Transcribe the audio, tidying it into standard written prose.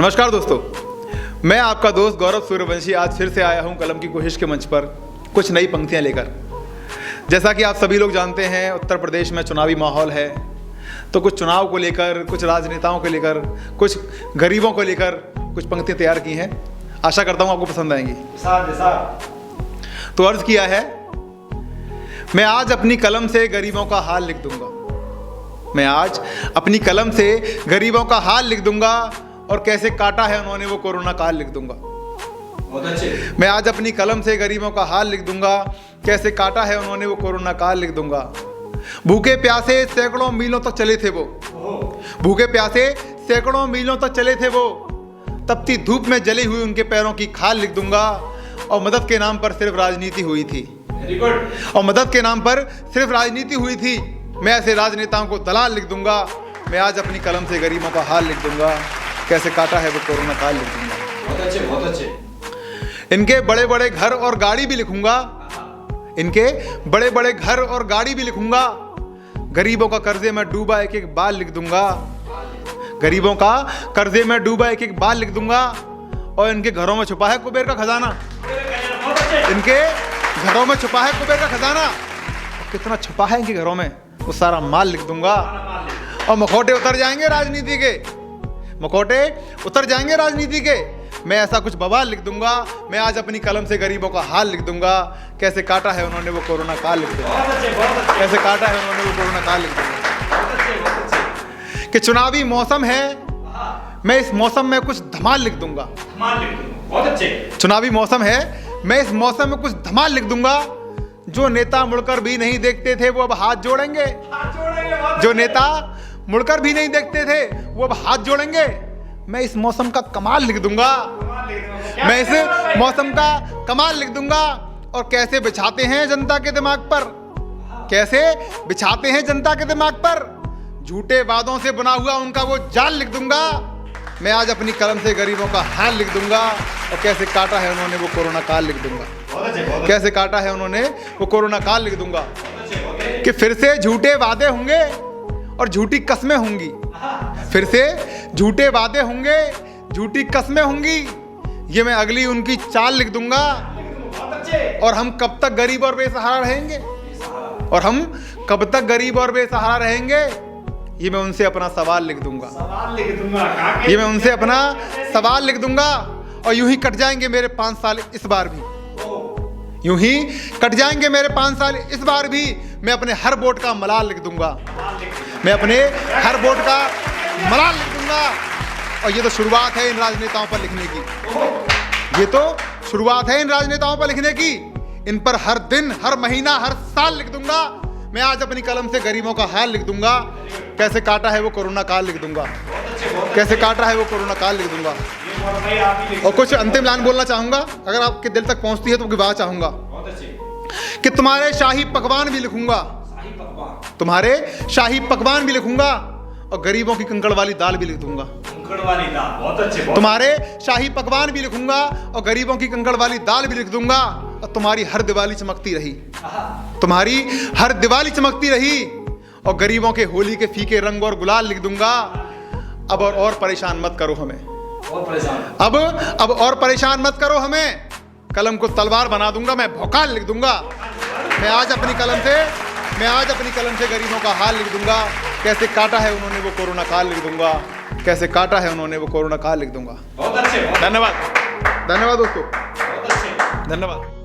नमस्कार दोस्तों, मैं आपका दोस्त गौरव सूर्यवंशी आज फिर से आया हूं कलम की कोशिश के मंच पर कुछ नई पंक्तियां लेकर। जैसा कि आप सभी लोग जानते हैं, उत्तर प्रदेश में चुनावी माहौल है, तो कुछ चुनाव को लेकर, कुछ राजनेताओं को लेकर, कुछ गरीबों को लेकर कुछ पंक्तियां तैयार की हैं। आशा करता हूं आपको पसंद आएंगी। तो अर्ज किया है, मैं आज अपनी कलम से गरीबों का हाल लिख दूंगा। मैं आज अपनी कलम से गरीबों का हाल लिख दूंगा और कैसे काटा है उन्होंने वो कोरोना काल लिख दूंगा। बहुत अच्छे। मैं आज अपनी कलम से गरीबों का हाल लिख दूंगा, कैसे काटा है उन्होंने वो कोरोना काल लिख दूंगा। भूखे प्यासे सैकड़ों मीलों तक चले थे वो, भूखे प्यासे सैकड़ों मीलों तक चले थे वो, तपती धूप में जली हुई उनके पैरों की खाल लिख दूंगा। और मदद के नाम पर सिर्फ राजनीति हुई थी, वेरी गुड। और मदद के नाम पर सिर्फ राजनीति हुई थी। मैं ऐसे राजनेताओं को दलाल लिख दूंगा। मैं आज अपनी कलम से गरीबों का हाल लिख दूंगा, कैसे काटा है वो कोरोना काल लिख दूंगा। बहुत अच्छे, बहुत अच्छे। इनके बड़े बड़े घर और गाड़ी भी लिखूंगा, इनके बड़े बड़े घर और गाड़ी भी लिखूंगा। गरीबों का कर्जे में डूबा एक एक बाल लिख दूंगा, गरीबों का कर्जे में डूबा एक एक बाल लिख दूंगा। और इनके घरों में छुपा है कुबेर का खजाना, इनके घरों में छुपा है कुबेर का खजाना। कितना छुपा है इनके घरों में, वो सारा माल लिख दूंगा। और मुखौटे उतर जाएंगे राजनीति के, मुखौटे उतर जाएंगे राजनीति के। मैं ऐसा कुछ बवाल लिख दूंगा। मैं आज अपनी कलम से गरीबों का हाल लिख दूंगा, कैसे काटा है उन्होंने वो कोरोना काल लिख दूंगा, कैसे काटा है उन्होंने वो कोरोना काल लिख दूंगा। कि चुनावी मौसम है, मैं इस मौसम में कुछ धमाल लिख दूंगा। बहुत अच्छे। चुनावी मौसम है, मैं इस मौसम में कुछ धमाल लिख दूंगा। जो नेता मुड़कर भी नहीं देखते थे वो अब हाथ जोड़ेंगे, जो नेता मुड़कर भी नहीं देखते थे वो अब हाथ जोड़ेंगे। मैं इस मौसम का कमाल लिख दूंगा, मैं इस मौसम का कमाल लिख दूंगा। और कैसे बिछाते हैं जनता के दिमाग पर, कैसे बिछाते हैं जनता के दिमाग पर, झूठे वादों से बना हुआ उनका वो जाल लिख दूंगा। मैं आज अपनी कलम से गरीबों का हाल लिख दूंगा और कैसे काटा है उन्होंने वो कोरोना काल लिख दूंगा, कैसे काटा है उन्होंने वो कोरोना काल लिख दूंगा। कि फिर से झूठे वादे होंगे और झूठी कस्में होंगी, फिर से झूठे वादे होंगे, झूठी कस्में होंगी। ये मैं अगली उनकी चाल लिख दूंगा। और हम कब तक गरीब और बेसहारा रहेंगे, और हम कब तक गरीब और बेसहारा रहेंगे, ये मैं उनसे अपना सवाल लिख दूंगा, ये मैं उनसे अपना सवाल लिख दूंगा। और यूं ही कट जाएंगे मेरे 5 साल इस बार भी, यूं ही कट जाएंगे मेरे 5 साल इस बार भी। मैं अपने हर वोट का मलाल लिख दूंगा, मैं अपने हर वोट का मलाल लिख दूंगा। और ये तो शुरुआत है इन राजनेताओं पर लिखने की, ये तो शुरुआत है इन राजनेताओं पर लिखने की। इन पर हर दिन, हर महीना, हर साल लिख दूंगा। मैं आज अपनी कलम से गरीबों का हाल लिख दूंगा, कैसे काटा है वो कोरोना काल लिख दूंगा, कैसे काटा है वो कोरोना काल लिख दूंगा। और कुछ अंतिम लाइन बोलना चाहूंगा, अगर आपके दिल तक पहुंचती है तो बात चाहूंगा कि तुम्हारे शाही पकवान भी लिखूंगा, तुम्हारे शाही पकवान भी लिखूंगा। और गरीबों की कंकड़ वाली दाल भी लिख दूंगा, बहुत अच्छे। तुम्हारे शाही पकवान भी लिखूंगा और गरीबों की कंकड़ वाली दाल भी लिख दूंगा। और तुम्हारी हर दिवाली चमकती रही, तुम्हारी हर दिवाली चमकती रही। और गरीबों के होली के फीके रंग और गुलाल लिख दूंगा। अब और परेशान मत करो हमें, अब और परेशान मत करो हमें। कलम को तलवार बना दूंगा, मैं भौकाल लिख दूंगा। मैं आज अपनी कलम से गरीबों का हाल लिख दूंगा, कैसे काटा है उन्होंने वो कोरोना काल लिख दूंगा, कैसे काटा है उन्होंने वो कोरोना काल लिख दूंगा। बहुत अच्छे। धन्यवाद, धन्यवाद दोस्तों, बहुत अच्छे। धन्यवाद।